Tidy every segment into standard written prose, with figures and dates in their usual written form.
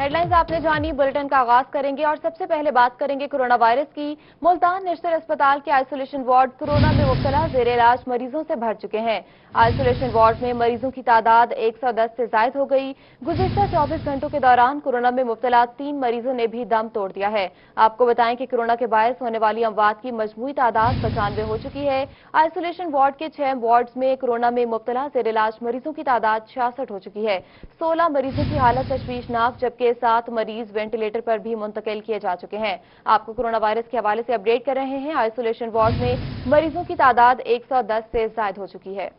Headlines आपने जानी। Bulletin का आगाज करेंगे और सबसे पहले बात करेंगे कोरोना वायरस की। मुल्तान नेशनल अस्पताल के आइसोलेशन वार्ड कोरोना में मुब्तला जेर इलाज मरीजों से भर चुके हैं। आइसोलेशन वार्ड में मरीजों की तादाद 110 से जायद हो गई। गुज़िश्ता 24 घंटों के दौरान कोरोना में मुब्तला 3 मरीजों ने भी दम तोड़ दिया है। आपको बताएं कि कोरोना के बायस होने वाली अमवात की मजमूई तादाद 95 हो चुकी है। आइसोलेशन वार्ड के 6 वार्ड्स में कोरोना में मुब्तला जेर इलाज मरीजों की तादाद 66 हो चुकी है। 16 मरीजों की हालत तशवीशनाक, जबकि 7 मरीज वेंटिलेटर पर भी मुंतकिल किए जा चुके हैं। आपको कोरोना वायरस के हवाले से अपडेट कर रहे हैं। आइसोलेशन वार्ड में मरीजों की तादाद 110 से जायद हो चुकी है।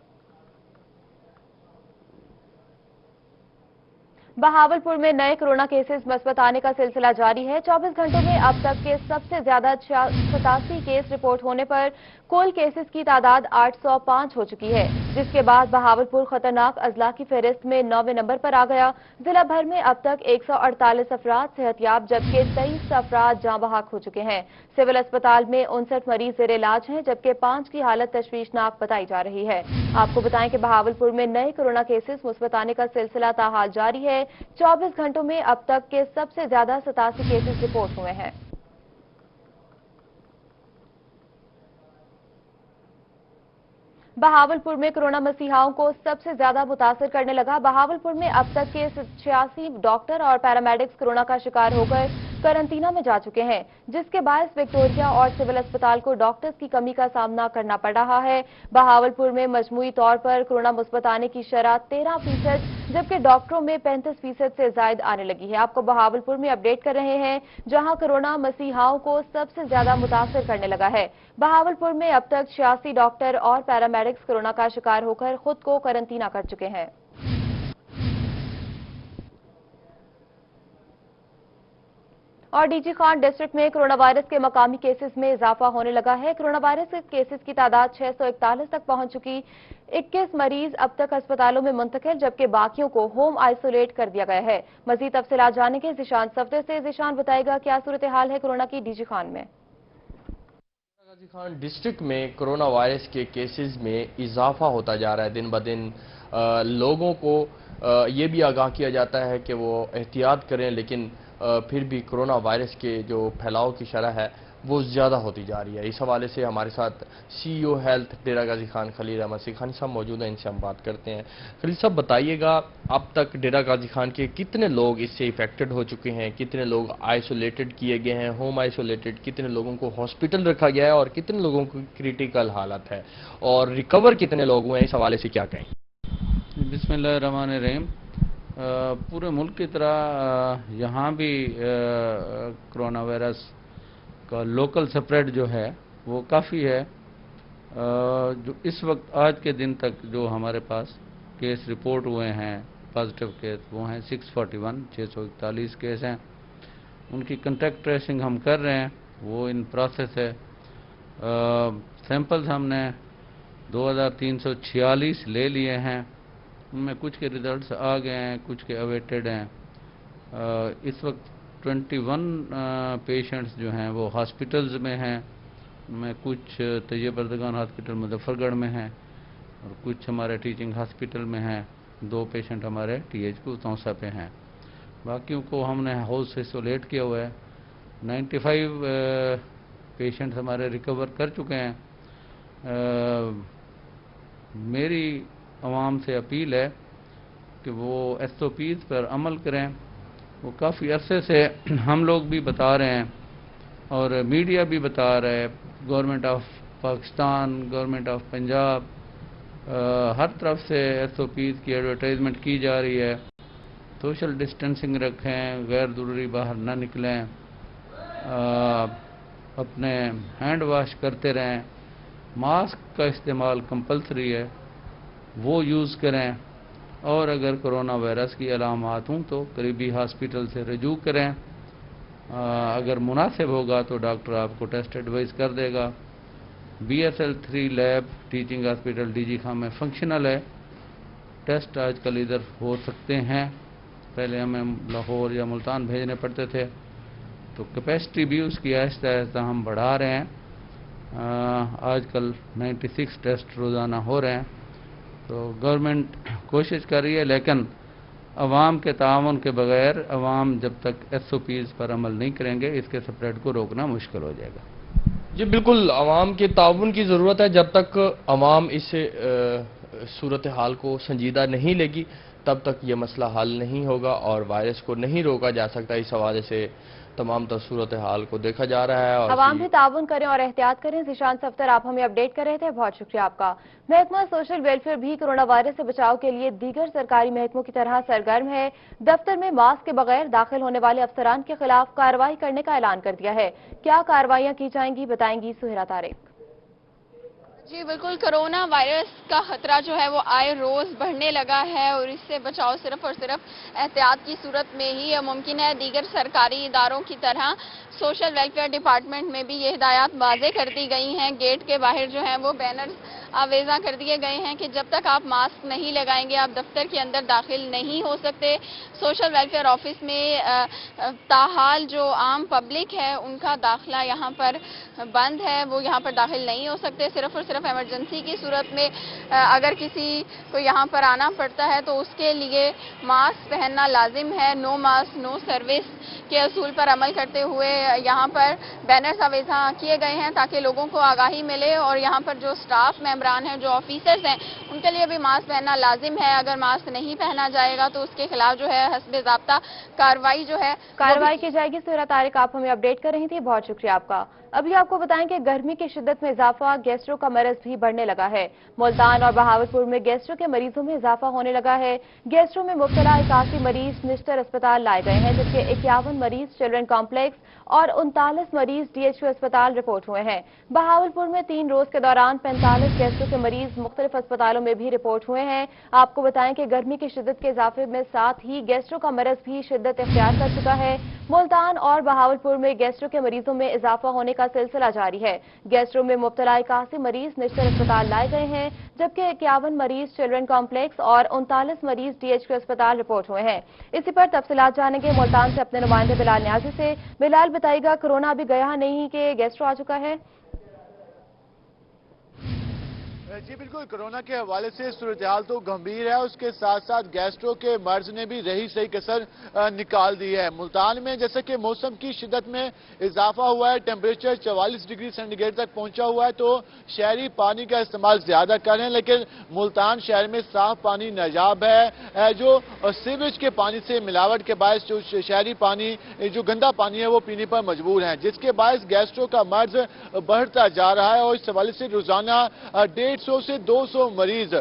बहावलपुर में नए कोरोना केसेस मस्बत आने का सिलसिला जारी है। 24 घंटों में अब तक के सबसे ज्यादा 87 केस रिपोर्ट होने पर कुल केसेस की तादाद 805 हो चुकी है, जिसके बाद बहावलपुर खतरनाक अजला की फहरिस्त में 9वें नंबर पर आ गया। जिला भर में अब तक 148 अफराद सेहतयाब, जबकि 23 अफराद जाँ बहक हो चुके हैं। सिविल अस्पताल में 59 मरीज जेर इलाज हैं, जबकि 5 की हालत तशवीशनाक बताई जा रही है। आपको बताएं कि बहावलपुर में नए कोरोना केसेस मुस्बत आने का सिलसिला ताहाल जारी है। 24 घंटों में अब तक के सबसे ज्यादा 87 केसेस रिपोर्ट हुए हैं। बहावलपुर में कोरोना मसीहाओं को सबसे ज्यादा मुतासर करने लगा। बहावलपुर में अब तक के 86 डॉक्टर और पैरामेडिक्स कोरोना का शिकार होकर करंटीना में जा चुके हैं, जिसके बायस विक्टोरिया और सिविल अस्पताल को डॉक्टर्स की कमी का सामना करना पड़ रहा है। बहावलपुर में मजमूई तौर पर कोरोना मुस्बत आने की शरह 13%, जबकि डॉक्टरों में 35% से जायद आने लगी है। आपको बहावलपुर में अपडेट कर रहे हैं, जहां कोरोना मसीहाओं को सबसे ज्यादा मुतासर करने लगा है। बहावलपुर में अब तक 86 डॉक्टर और पैरामेडिक्स कोरोना का शिकार होकर खुद को करंटीना कर चुके हैं। और डीजी खान डिस्ट्रिक्ट में कोरोना वायरस के मकामी केसेस में इजाफा होने लगा है। कोरोना वायरस के केसेस की तादाद 641 तक पहुंच चुकी। 21 मरीज अब तक अस्पतालों में मुंतकिल, जबकि बाकियों को होम आइसोलेट कर दिया गया है। मजीद तफसीलात जानेंगे जिशान सफदर से। जिशान बताएगा क्या सूरत हाल है कोरोना की डीजी खान में। गाजी खान डिस्ट्रिक्ट में कोरोना वायरस के केसेस में इजाफा होता जा रहा है। दिन ब दिन लोगों को ये भी आगाह किया जाता है कि वो एहतियात करें, लेकिन फिर भी कोरोना वायरस के जो फैलाव की शरह है वो ज़्यादा होती जा रही है। इस हवाले से हमारे साथ CEO हेल्थ डेरा गाजी खान खलील अहमद सिखानी साहब मौजूद हैं, इनसे हम बात करते हैं। खलील साहब बताइएगा, अब तक डेरा गाजी खान के कितने लोग इससे इफेक्टेड हो चुके हैं, कितने लोग आइसोलेटेड किए गए हैं, होम आइसोलेटेड, कितने लोगों को हॉस्पिटल रखा गया है और कितने लोगों की क्रिटिकल हालत है, और रिकवर कितने लोग हुए हैं, इस हवाले से क्या कहें? बिस्मिल्लाहिर्रहमानिर्रहीम। पूरे मुल्क की तरह यहाँ भी कोरोना वायरस का लोकल स्प्रेड जो है वो काफ़ी है। जो इस वक्त आज के दिन तक जो हमारे पास केस रिपोर्ट हुए हैं पॉजिटिव केस, वो हैं 641 केस हैं। उनकी कंटेक्ट ट्रेसिंग हम कर रहे हैं, वो इन प्रोसेस है। सैंपल्स हमने 2346 ले लिए हैं, उनमें कुछ के रिजल्ट्स आ गए हैं, कुछ के अवेटेड हैं। इस वक्त 21 पेशेंट्स जो हैं वो हॉस्पिटल्स में हैं, उनमें कुछ तैयब अर्दगान हॉस्पिटल मुजफ्फरगढ़ में हैं और कुछ हमारे टीचिंग हॉस्पिटल में हैं। 2 पेशेंट हमारे THQ तौसा पे हैं, बाकियों को हमने हाउस आइसोलेट किया हुआ है। 95 पेशेंट्स हमारे रिकवर कर चुके हैं। मेरी आवाम से अपील है कि वो SOPs पर अमल करें। वो काफ़ी अरसे से हम लोग भी बता रहे हैं और मीडिया भी बता रहा है, government of Pakistan, government of Punjab, हर तरफ से SOPs की एडवर्टाइजमेंट की जा रही है। सोशल डिस्टेंसिंग रखें, गैर ज़रूरी बाहर ना निकलें, अपने हैंड वॉश करते रहें, मास्क का इस्तेमाल कंपलसरी है, वो यूज़ करें, और अगर कोरोना वायरस की अलामात हों तो करीबी हॉस्पिटल से रजू करें। अगर मुनासिब होगा तो डॉक्टर आपको टेस्ट एडवाइस कर देगा। BSL 3 lab teaching hospital DG Khan में फंक्शनल है। टेस्ट आजकल इधर हो सकते हैं, पहले हमें लाहौर या मुल्तान भेजने पड़ते थे, तो कैपेसिटी भी उसकी आहिस्ता आहिस्ता हम बढ़ा रहे हैं। आजकल 96 टेस्ट रोज़ाना हो रहे हैं। तो गवर्नमेंट कोशिश कर रही है, लेकिन عوام کے تعاون کے بغیر عوام جب تک ایس او پیز پر عمل نہیں کریں گے اس کے سپریڈ کو روکنا مشکل ہو جائے گا۔ جی بالکل، عوام کے تعاون کی ضرورت ہے۔ جب تک عوام اس صورتحال کو سنجیدہ نہیں لے گی تب تک یہ مسئلہ حل نہیں ہوگا اور وائرس کو نہیں روکا جا سکتا۔ اس حوالے سے تمام تر صورتحال کو دیکھا جا رہا ہے۔ اور عوام بھی تعاون کریں اور احتیاط کریں۔ ذیشان صفدر آپ ہمیں اپڈیٹ کر رہے تھے، بہت شکریہ آپ کا۔ محکمہ سوشل ویلفیئر بھی کرونا وائرس سے بچاؤ کے لیے دیگر سرکاری محکموں کی طرح سرگرم ہے۔ دفتر میں ماسک کے بغیر داخل ہونے والے افسران کے خلاف کارروائی کرنے کا اعلان کر دیا ہے۔ کیا کارروائیاں کی جائیں گی، بتائیں گی سہیرا طارق۔ جی بالکل، کرونا وائرس کا خطرہ جو ہے وہ آئے روز بڑھنے لگا ہے اور اس سے بچاؤ صرف اور صرف احتیاط کی صورت میں ہی ممکن ہے۔ دیگر سرکاری اداروں کی طرح سوشل ویلفیئر ڈپارٹمنٹ میں بھی یہ ہدایات واضح کر دی گئی ہیں۔ گیٹ کے باہر جو ہیں وہ بینرز آویزاں کر دیے گئے ہیں کہ جب تک آپ ماسک نہیں لگائیں گے آپ دفتر کے اندر داخل نہیں ہو سکتے۔ سوشل ویلفیئر آفس میں تاحال جو عام پبلک ہے ان کا داخلہ یہاں پر بند ہے، وہ یہاں پر داخل نہیں ہو سکتے۔ صرف اور صرف ایمرجنسی کی صورت میں اگر کسی کو یہاں پر آنا پڑتا ہے تو اس کے لیے ماسک پہننا لازم ہے۔ نو ماسک نو سروس کے اصول پر عمل کرتے ہوئے یہاں پر بینرز آویزاں کیے گئے ہیں تاکہ لوگوں کو آگاہی ملے، اور یہاں پر جو سٹاف ممبران ہیں، جو آفیسرز ہیں، ان کے لیے بھی ماسک پہننا لازم ہے۔ اگر ماسک نہیں پہنا جائے گا تو اس کے خلاف جو ہے حسب ضابطہ کارروائی کی جائے گی۔ سہیرا طارق آپ ہمیں اپڈیٹ کر رہی تھی، بہت شکریہ آپ کا۔ ابھی آپ کو بتائیں کہ گرمی کی شدت میں اضافہ، گیسٹرو کا مرض بھی بڑھنے لگا ہے۔ ملتان اور بہاولپور میں گیسٹرو کے مریضوں میں اضافہ ہونے لگا ہے۔ گیسٹرو میں مبتلا 81 مریض نشتر اسپتال لائے گئے ہیں، جبکہ 51 مریض چلڈرن کمپلیکس اور 39 مریض ڈی ایچ کیو اسپتال رپورٹ ہوئے ہیں۔ بہاولپور میں 3 روز کے دوران 45 گیسٹرو کے مریض مختلف اسپتالوں میں بھی رپورٹ ہوئے ہیں۔ آپ کو بتائیں کہ گرمی کی شدت کے اضافے میں ساتھ ہی گیسٹرو کا مرض بھی شدت اختیار کر چکا ہے۔ ملتان اور بہاولپور میں گیسٹرو کے مریضوں میں اضافہ ہونے کا سلسلہ جاری ہے۔ گیسٹرو میں مبتلا 81 مریض نشتر اسپتال لائے گئے ہیں، جبکہ 51 مریض چلڈرن کمپلیکس اور 39 مریض ڈی ایچ کیو اسپتال رپورٹ ہوئے ہیں۔ اسی پر تفصیلات جانیں گے ملتان سے اپنے نمائندے بلال نیازی سے۔ بلال بتائیے گا، کرونا ابھی گیا نہیں کہ گیسٹرو آ چکا ہے؟ جی بالکل، کرونا کے حوالے سے صورتحال تو گمبھیر ہے، اس کے ساتھ ساتھ گیسٹرو کے مرض نے بھی رہی صحیح کسر نکال دی ہے۔ ملتان میں جیسے کہ موسم کی شدت میں اضافہ ہوا ہے، ٹیمپریچر 44 ڈگری سینٹی گریڈ تک پہنچا ہوا ہے، تو شہری پانی کا استعمال زیادہ کر رہے ہیں، لیکن ملتان شہر میں صاف پانی نایاب ہے۔ جو سیویج کے پانی سے ملاوٹ کے باعث جو شہری پانی جو گندا پانی ہے وہ پینے پر مجبور ہیں، جس کے باعث گیسٹرو کا مرض بڑھتا جا رہا ہے، اور اس حوالے سے روزانہ 150 سے 200 مریض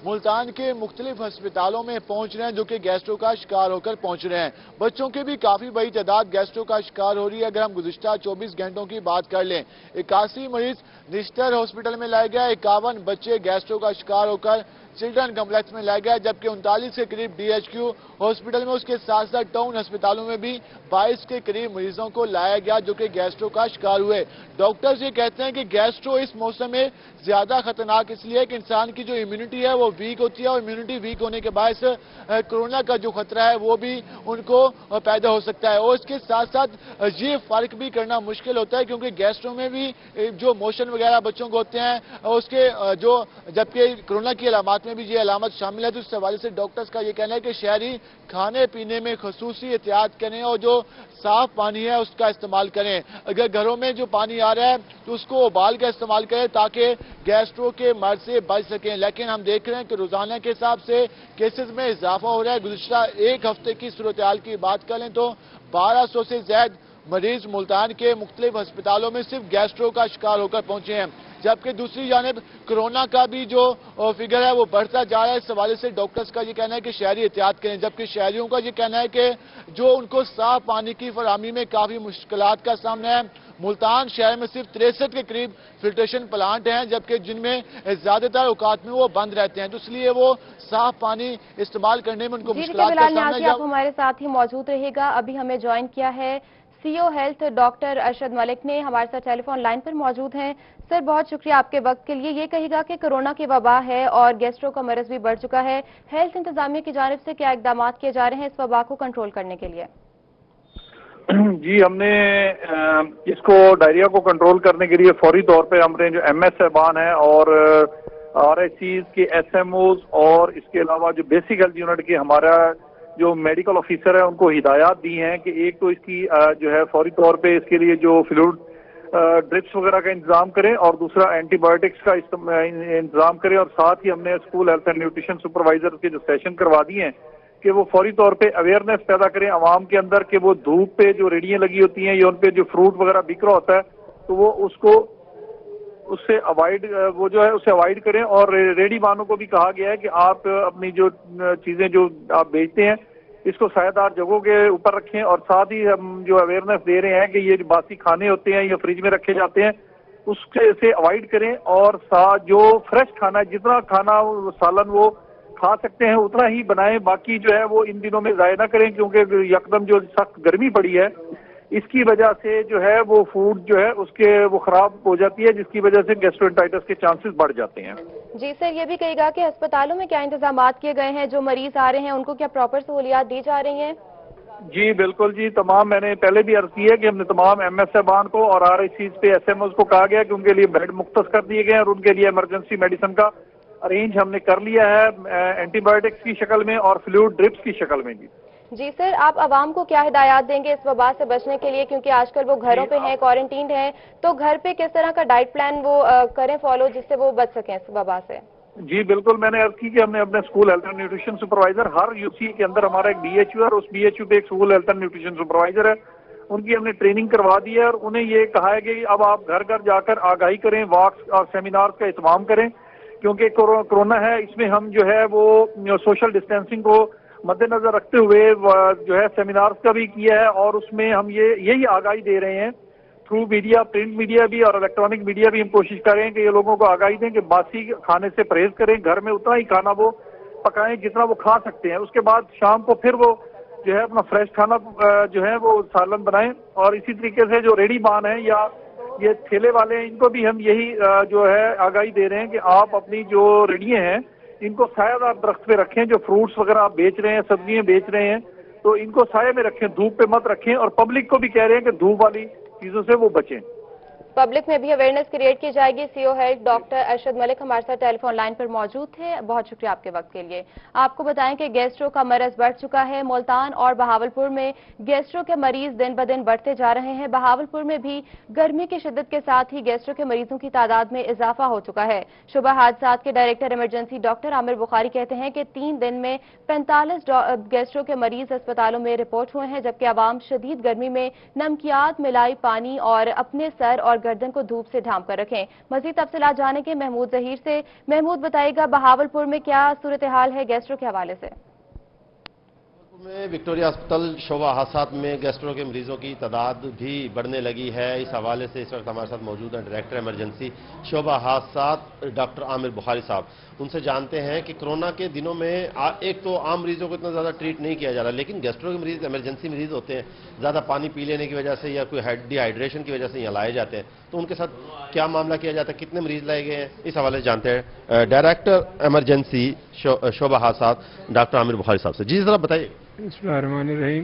ملتان کے مختلف ہسپتالوں میں پہنچ رہے ہیں، جو کہ گیسٹرو کا شکار ہو کر پہنچ رہے ہیں۔ بچوں کی بھی کافی بڑی تعداد گیسٹرو کا شکار ہو رہی ہے۔ اگر ہم گزشتہ 24 گھنٹوں کی بات کر لیں، 81 مریض نشتر ہاسپٹل میں لائے گئے، 51 بچے گیسٹرو کا شکار ہو کر چلڈرن کمپلیکس میں لائے گئے، جبکہ 39 کے قریب ڈی ایچ کیو ہاسپٹل میں، اس کے ساتھ ساتھ ٹاؤن ہسپتالوں میں بھی 22 کے قریب مریضوں کو لایا گیا جو کہ گیسٹرو کا شکار ہوئے۔ ڈاکٹرز یہ کہتے ہیں کہ گیسٹرو اس موسم میں زیادہ خطرناک اس لیے کہ انسان کی جو امیونٹی ہے وہ ویک ہوتی ہے، اور امیونٹی ویک ہونے کے باعث کرونا کا جو خطرہ ہے وہ بھی ان کو پیدا ہو سکتا ہے، اور اس کے ساتھ ساتھ یہ فرق بھی کرنا مشکل ہوتا ہے کیونکہ گیسٹرو میں بھی جو موشن وغیرہ بچوں کو ہوتے ہیں، اس کے جو جبکہ کرونا کی علامات میں بھی یہ علامت شامل ہے، تو اس حوالے سے ڈاکٹرز کا یہ کہنا ہے کہ شہری کھانے پینے میں خصوصی احتیاط کریں اور جو صاف پانی ہے اس کا استعمال کریں۔ اگر گھروں میں جو پانی آ رہا ہے تو اس کو ابال کر استعمال کریں تاکہ گیسٹرو کے مرض سے بچ سکیں، لیکن ہم دیکھ رہے ہیں کہ روزانہ کے حساب سے کیسز میں اضافہ ہو رہا ہے۔ گزشتہ ایک ہفتے کی صورتحال کی بات کریں تو 1200 سے زائد مریض ملتان کے مختلف ہسپتالوں میں صرف گیسٹرو کا شکار ہو کر پہنچے ہیں، جبکہ دوسری جانب کرونا کا بھی جو فگر ہے وہ بڑھتا جا رہا ہے۔ اس حوالے سے ڈاکٹرز کا یہ کہنا ہے کہ شہری احتیاط کریں، جبکہ شہریوں کا یہ کہنا ہے کہ جو ان کو صاف پانی کی فراہمی میں کافی مشکلات کا سامنا ہے۔ ملتان شہر میں صرف 63 کے قریب فلٹریشن پلانٹ ہیں، جبکہ جن میں زیادہ تر اوقات میں وہ بند رہتے ہیں، تو اس لیے وہ صاف پانی استعمال کرنے میں ان کو مشکلات کا سامنا ہے۔ آپ ہمارے ساتھ ہی موجود رہے گا۔ ابھی ہمیں جوائن کیا ہے سی O health doctor Arshad Malik نے، ہمارے ساتھ ٹیلی فون لائن پر موجود ہیں۔ سر بہت شکریہ آپ کے وقت کے لیے۔ یہ کہے گا کہ کرونا کی وبا ہے اور گیسٹرو کا مرض بھی بڑھ چکا ہے، ہیلتھ انتظامیہ کی جانب سے کیا اقدامات کیے جا رہے ہیں اس وبا کو کنٹرول کرنے کے لیے؟ جی ہم نے اس کو ڈائریا کو کنٹرول کرنے کے لیے فوری طور پہ ہم نے جو ایم ایس صاحبان ہیں اور RICs के SMOs और इसके अलावा जो बेसिक हेल्थ यूनिट के हमारा जो मेडिकल ऑफिसर है उनको हिदायत दी हैं कि एक तो इसकी जो है फौरी तौर पे इसके लिए जो फ्लूइड ड्रिप्स वगैरह का इंतजाम करें और दूसरा एंटीबायोटिक्स का इंतजाम करें, और साथ ही हमने school health and nutrition supervisor के जो सेशन करवा दिए हैं कि वो फौरी तौर पे अवेयरनेस पैदा करें आवाम के अंदर कि वो धूप पे जो रेडियां लगी होती हैं या उन पे जो फ्रूट वगैरह बिक रहा होता है तो वो उससे अवॉइड वो जो है उसे अवॉइड करें। और रेडी वालों को भी कहा गया है कि आप अपनी जो चीजें जो आप बेचते हैं इसको सायादार जगहों के ऊपर रखें, और साथ ही हम जो अवेयरनेस दे रहे हैं कि ये जो बासी खाने होते हैं या फ्रिज में रखे जाते हैं उससे अवॉइड करें, और साथ जो फ्रेश खाना है जितना खाना सालन वो खा सकते हैं उतना ही बनाएं, बाकी जो है वो इन दिनों में ज़ाया ना करें क्योंकि यकदम जो सख्त गर्मी पड़ी है इसकी वजह से जो है वो फूड जो है उसके वो खराब हो जाती है, जिसकी वजह से गैस्ट्रोएंटाइटिस के चांसेस बढ़ जाते हैं। जी सर, ये भी कहेगा कि अस्पतालों में क्या इंतजामात किए गए हैं, जो मरीज आ रहे हैं उनको क्या प्रॉपर सहूलियात दी जा रही हैं? जी बिल्कुल जी, तमाम मैंने पहले भी अर्ज की है कि हमने तमाम MS साहबान को और RICs पे SMOs को कहा गया कि उनके लिए बेड मुख्तस कर दिए गए और उनके लिए इमरजेंसी मेडिसिन का अरेंज हमने कर लिया है एंटीबायोटिक्स की शक्ल में और फ्लूइड ड्रिप्स की शक्ल में। जी सर, आप आवाम को क्या हिदायत देंगे इस वबा से बचने के लिए, क्योंकि आजकल वो घरों पे हैं, क्वारंटीन हैं, तो घर पे किस तरह का डाइट प्लान वो करें फॉलो जिससे वो बच सकें इस वबा से? जी बिल्कुल, मैंने अर्ज की कि हमने अपने school health and nutrition supervisor her UC के अंदर हमारा एक BHU है और उस BHU पे एक school health and nutrition supervisor है, उनकी हमने ट्रेनिंग करवा दी है और उन्हें ये कहा है कि अब आप घर घर जाकर आगाही करें, वॉक्स और सेमिनार का इत्माम करें, क्योंकि कोरोना है इसमें हम जो है वो सोशल डिस्टेंसिंग को मद्देनजर रखते हुए जो है सेमिनार्स का भी किया है और उसमें हम यही आगाही दे रहे हैं थ्रू मीडिया, प्रिंट मीडिया भी और इलेक्ट्रॉनिक मीडिया भी हम कोशिश करें कि ये लोगों को आगाही दें कि बासी खाने से परहेज करें, घर में उतना ही खाना वो पकाएं जितना वो खा सकते हैं, उसके बाद शाम को फिर वो जो है अपना फ्रेश खाना जो है वो सालन बनाएं। और इसी तरीके से जो रेडी मान है या ये ठेले वाले हैं इनको भी हम यही जो है आगाही दे रहे हैं कि आप अपनी जो रेडियां हैं इनको सायादार दरख्त पे रखें, जो फ्रूट्स वगैरह आप बेच रहे हैं, सब्जियां बेच रहे हैं तो इनको साये में रखें, धूप पे मत रखें, और पब्लिक को भी कह रहे हैं कि धूप वाली चीजों से वो बचें। पब्लिक में भी अवेयरनेस क्रिएट की जाएगी। CO head doctor Arshad Malik हमारे साथ टेलीफोन लाइन पर मौजूद थे, बहुत शुक्रिया आपके वक्त के लिए। आपको बताएं कि गैस्ट्रो का मरज बढ़ चुका है। मुल्तान और बहावलपुर में गैस्ट्रो के मरीज दिन ब दिन बढ़ते जा रहे हैं। बहावलपुर में भी गर्मी की शिद्दत के साथ ही गैस्ट्रो के मरीजों की तादाद में इजाफा हो चुका है। शुबा हादसात के director emergency doctor Aamir Bukhari कहते हैं कि 3 दिन में 45 गैस्ट्रो के मरीज अस्पतालों में रिपोर्ट हुए हैं, जबकि आवाम शदीद गर्मी में नमकियात मिलाई पानी और अपने सर और गर्दन को धूप से ढांप कर रखें। मजीद तफसीलात जानेंगे महमूद जहीर से। महमूद, बताइएगा बहावलपुर में क्या सूरत हाल है गैस्ट्रो के हवाले से? में विक्टोरिया अस्पताल शोबा हादसात में गैस्ट्रो के मरीजों की तादाद भी बढ़ने लगी है। इस हवाले से इस वक्त हमारे साथ मौजूद हैं डायरेक्टर इमरजेंसी शोबा हादसात डॉक्टर आमिर बुखारी साहब। उनसे जानते हैं कि कोरोना के दिनों में एक तो आम मरीजों को इतना ज़्यादा ट्रीट नहीं किया जा रहा, लेकिन गैस्ट्रो के मरीज इमरजेंसी मरीज होते हैं, ज़्यादा पानी पी लेने की वजह से या कोई डिहाइड्रेशन की वजह से यहाँ लाए जाते हैं, तो उनके साथ क्या मामला किया जाता है, कितने मरीज लाए गए हैं, इस हवाले से जानते हैं डायरेक्टर इमरजेंसी शोबा हादसात डॉक्टर आमिर बुखारी साहब से। जी ज़रा बताइए। बिस्मिल्लाहिर्रहमानिर्रहीम।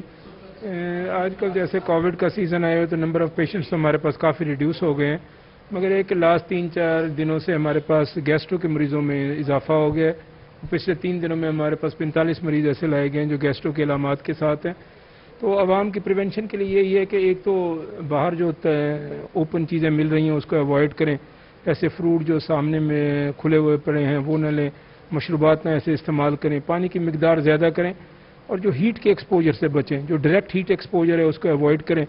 आजकल जैसे कोविड का सीज़न आया है तो नंबर ऑफ़ पेशेंट्स तो हमारे पास काफ़ी रिड्यूस हो गए हैं, मगर एक लास्ट 3-4 दिनों से हमारे पास गैस्ट्रो के मरीज़ों में इजाफा हो गया है। पिछले 3 दिनों में हमारे पास 45 मरीज़ ऐसे लाए गए हैं जो गैस्ट्रो के अलामात के साथ हैं। तो आवाम की प्रिवेंशन के लिए यही है कि एक तो बाहर जो ओपन चीज़ें मिल रही हैं उसको अवॉइड करें, ऐसे फ्रूट जो सामने में खुले हुए पड़े हैं वो न लें, मशरूबात ना ऐसे इस्तेमाल करें, पानी की मिकदार ज़्यादा करें और जो हीट के एक्सपोजर से बचें, जो डायरेक्ट हीट एक्सपोजर है उसको अवॉइड करें,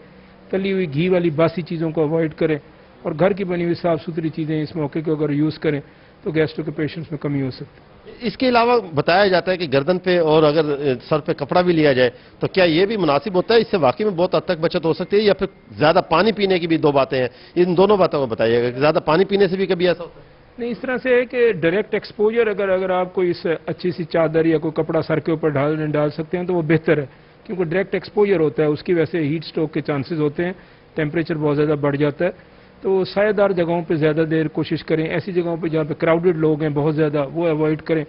तली हुई घी वाली बासी चीज़ों को अवॉइड करें और घर की बनी हुई साफ़ सुथरी चीज़ें इस मौके को अगर यूज़ करें तो गैस्ट्रो के पेशेंट्स में कमी हो सकती है। इसके अलावा बताया जाता है कि गर्दन पे और अगर सर पे कपड़ा भी लिया जाए तो क्या ये भी मुनासिब होता है? इससे वाकई में बहुत हद तक बचत हो सकती है, या फिर ज़्यादा पानी पीने की भी 2 बातें हैं, इन दोनों बातों को बताइएगा कि ज़्यादा पानी पीने से भी कभी ऐसा होता है? नहीं, इस तरह से है कि डायरेक्ट एक्सपोजर अगर आप कोई इस अच्छी सी चादर या कोई कपड़ा सर के ऊपर डाल सकते हैं तो वो बेहतर है, क्योंकि डायरेक्ट एक्सपोजर होता है उसकी वजह से हीट स्ट्रोक के चांसेस होते हैं, टेम्परेचर बहुत ज़्यादा बढ़ जाता है। तो सायेदार जगहों पे ज़्यादा देर कोशिश करें, ऐसी जगहों पे जहाँ पे क्राउडेड लोग हैं बहुत ज़्यादा वो अवॉइड करें।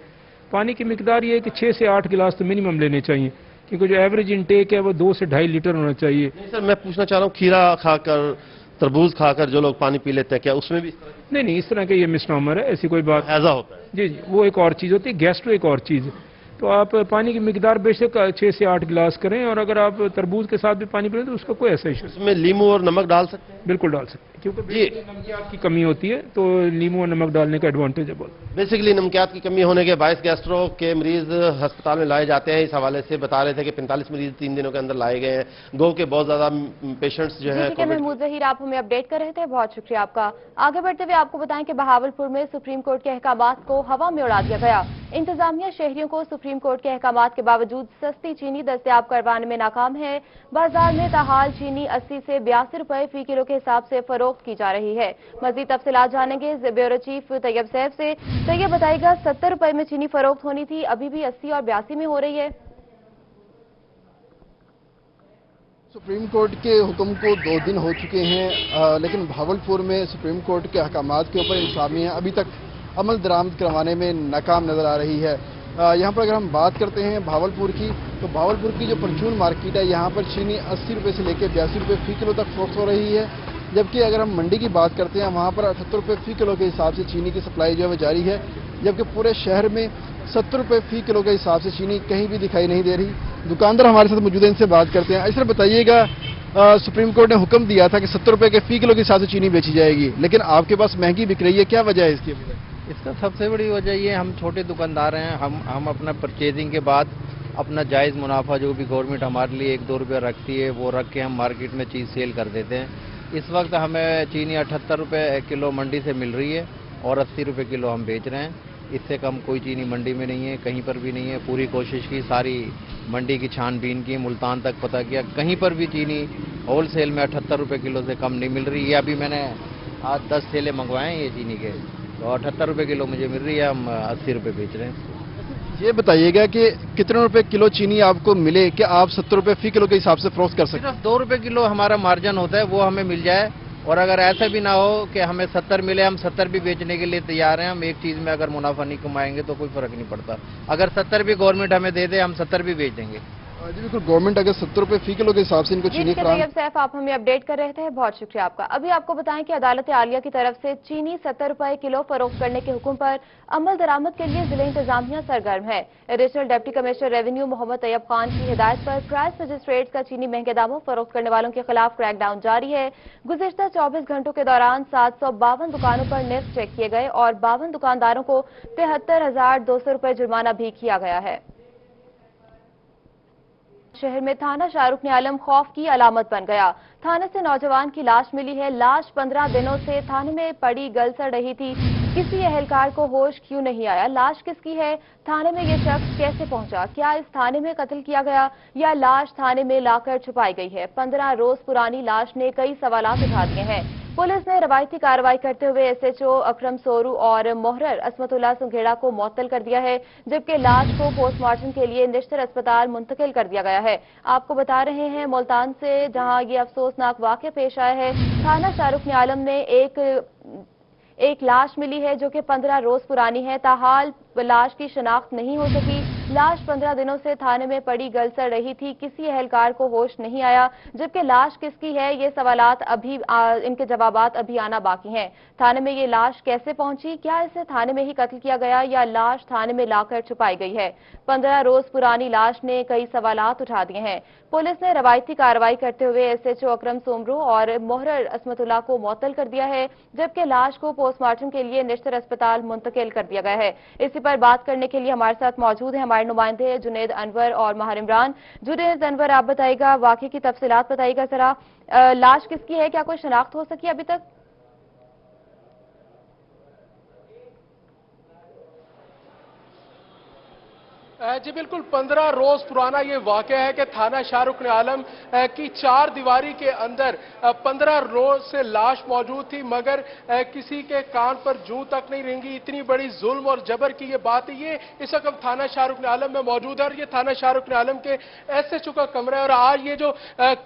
पानी की मिकदार ये है कि 6 से 8 गिलास तो मिनिमम लेने चाहिए, क्योंकि जो एवरेज इनटेक है वो 2 से 2.5 लीटर होना चाहिए। नहीं सर, मैं पूछना चाह रहा हूँ खीरा खाकर तरबूज खाकर जो लोग पानी पी लेते हैं, क्या उसमें भी नहीं, इस तरह का ये मिसनॉमर है, ऐसी कोई बात। हैजा होता है? जी, वो एक और चीज़ होती है, गैस्ट्रो एक और चीज़ है। तो आप पानी की मिकदार बेशक 6 से 8 गिलास करें, और अगर आप तरबूज के साथ भी पानी पिए तो उसका कोई ऐसा इशू नहीं। उसमें नींबू और नमक डाल सकते हैं? बिल्कुल डाल सकते हैं, क्योंकि नमकियात की कमी होती है, तो नींबू और नमक डालने का एडवांटेज है बहुत। बेसिकली नमकियात की कमी होने के बायस गैस्ट्रो के मरीज अस्पताल में लाए जाते हैं। इस हवाले से बता रहे थे कि 45 मरीज 3 दिनों के अंदर लाए गए हैं। गो के बहुत ज्यादा पेशेंट्स जो है। महमूद जहीर, आप हमें अपडेट कर रहे थे, बहुत शुक्रिया आपका। आगे बढ़ते हुए आपको बताएं कि बहावलपुर में सुप्रीम कोर्ट के अहकामात को हवा में उड़ा दिया गया। इंतजामिया शहरियों को सुप्रीम कोर्ट के अहकामात के बावजूद सस्ती चीनी दस्तयाब करवाने में नाकाम है। बाजार में ताहाल चीनी 80 से 82 रुपए फी किलो के हिसाब से फरोख्त की जा रही है। मजीद तफसीलात जानेंगे ब्यूरो चीफ तैयब सैफ से। तैयब बताइएगा, 70 रुपए में चीनी फरोख्त होनी थी, अभी भी 80 और 82 में हो रही है। सुप्रीम कोर्ट के हुक्म को 2 दिन हो चुके हैं, लेकिन भावलपुर में सुप्रीम कोर्ट के अहकामात के ऊपर इंतजामिया अभी तक अमल दरामद करवाने में नाकाम नजर आ रही है। यहाँ पर अगर हम बात करते हैं भावलपुर की, तो भावलपुर की जो परचून मार्केट है, यहाँ पर चीनी 80 रुपये से लेकर 82 रुपये फी किलो तक फरोख्त हो रही है। जबकि अगर हम मंडी की बात करते हैं, वहाँ पर 78 रुपये फी किलो के हिसाब से चीनी की सप्लाई जो है जारी है। जबकि पूरे शहर में 70 रुपये फी किलो के हिसाब से चीनी कहीं भी दिखाई नहीं दे रही। दुकानदार हमारे साथ मौजूद हैं, इनसे बात करते हैं। ऐसा बताइएगा, सुप्रीम कोर्ट ने हुक्म दिया था कि 70 रुपये के फी किलो के हिसाब से चीनी बेची जाएगी, लेकिन आपके पास महंगी बिक रही है, क्या वजह है इसकी? इसका सबसे बड़ी वजह ये, हम छोटे दुकानदार हैं, हम अपना परचेजिंग के बाद अपना जायज़ मुनाफा जो भी गवर्नमेंट हमारे लिए 1-2 रुपये रखती है, वो रख के हम मार्केट में चीज़ सेल कर देते हैं। इस वक्त हमें चीनी 78 रुपये किलो मंडी से मिल रही है और 80 रुपये किलो हम बेच रहे हैं। इससे कम कोई चीनी मंडी में नहीं है, कहीं पर भी नहीं है। पूरी कोशिश की, सारी मंडी की छानबीन की, मुल्तान तक पता किया, कहीं पर भी चीनी होल सेल में 78 रुपये किलो से कम नहीं मिल रही है। अभी मैंने आज 10 थैले मंगवाए हैं ये चीनी के, तो 78 रुपये किलो मुझे मिल रही है, हम 80 रुपये बेच रहे हैं। ये बताइएगा कि कितने रुपए किलो चीनी आपको मिले कि आप 70 रुपये फी किलो के हिसाब से फरोख्त कर सकते? सिर्फ 2 रुपये किलो हमारा मार्जिन होता है, वो हमें मिल जाए। और अगर ऐसा भी ना हो कि हमें 70 मिले, हम 70 भी बेचने के लिए तैयार हैं। हम एक चीज़ में अगर मुनाफा नहीं कमाएंगे तो कोई फर्क नहीं पड़ता। अगर 70 भी गवर्नमेंट हमें दे दे, हम 70 भी बेच देंगे। जी बिल्कुल, गवर्नमेंट अगर 70 रुपये फी किलो के हिसाब से इनको चीनी तैयब सैफ, आप हमें अपडेट कर रहे थे, बहुत शुक्रिया आपका। अभी आपको बताएं कि अदालत आलिया की तरफ से चीनी 70 रुपए किलो फरोख्त करने के हुक्म पर अमल दरामद के लिए जिले इंतजामिया सरगर्म है। Additional deputy commissioner revenue Mohammad Tayyab Khan की हिदायत पर प्राइस मजिस्ट्रेट का चीनी महंगे दामों फरोख्त करने वालों के खिलाफ क्रैकडाउन जारी है। गुज़िश्ता 24 घंटों के दौरान 752 दुकानों पर निर्फ चेक किए गए और 52 दुकानदारों को 73,200 रुपए जुर्माना भी किया गया है। शहर में थाना शाहरुख आलम खौफ की अलामत बन गया। थाने से नौजवान की लाश मिली है। लाश 15 दिनों से थाने में पड़ी गलसड़ रही थी, किसी एहलकार को होश क्यों नहीं आया? लाश किसकी है? थाने में ये शख्स कैसे पहुंचा? क्या इस थाने में कत्ल किया गया या लाश थाने में लाकर छुपाई गई है? 15 रोज पुरानी लाश ने कई सवालात उठा दिए हैं। पुलिस ने रवायती कार्रवाई करते हुए एसएचओ अकरम सोरू और मोहर्रर असमतुल्ला सुंघेड़ा को मुअत्तल कर दिया है, जबकि लाश को पोस्टमार्टम के लिए निश्चित अस्पताल मुंतकिल कर दिया गया है। आपको बता रहे हैं मुल्तान से, जहां ये अफसोसनाक वाक़या पेश आया है। थाना शाहरुख आलम में एक लाश मिली है जो कि 15 रोज पुरानी है। ताहाल लाश की शनाख्त नहीं हो सकी। लाश 15 दिनों से थाने में पड़ी गलसड़ रही थी, किसी एहलकार को होश नहीं आया। जबकि लाश किसकी है, ये सवालात अभी इनके जवाबात अभी आना बाकी हैं। थाने में ये लाश कैसे पहुंची? क्या इसे थाने में ही कत्ल किया गया या लाश थाने में लाकर छुपाई गई है? 15 रोज पुरानी लाश ने कई सवालात उठा दिए हैं। पुलिस ने रवायती कार्रवाई करते हुए एसएचओ अकरम सोमरू और मोहर्रर असमतुल्ला को मुअत्तल कर दिया है, जबकि लाश को पोस्टमार्टम के लिए निश्चित अस्पताल मुंतकिल कर दिया गया है। इसी पर बात करने के लिए हमारे साथ मौजूद है हमारे नुमाइंदे जुनेद अनवर और माहिर इमरान। जुनेद अनवर, आप बताइएगा, वाक़े की तफसीलात बताइएगा जरा। लाश किसकी है, क्या कोई शनाख्त हो सकी अभी तक? जी बिल्कुल, 15 रोज पुराना ये वाकया है कि थाना शाहरुख आलम की 4 दीवारी के अंदर 15 रोज से लाश मौजूद थी, मगर किसी के कान पर जूं तक नहीं रेंगी। इतनी बड़ी जुल्म और जबर की ये बात है। ये इस वक्त थाना शाहरुख आलम में मौजूद है और ये थाना शाहरुख आलम के एसएचओ का कमरा है। और आज ये जो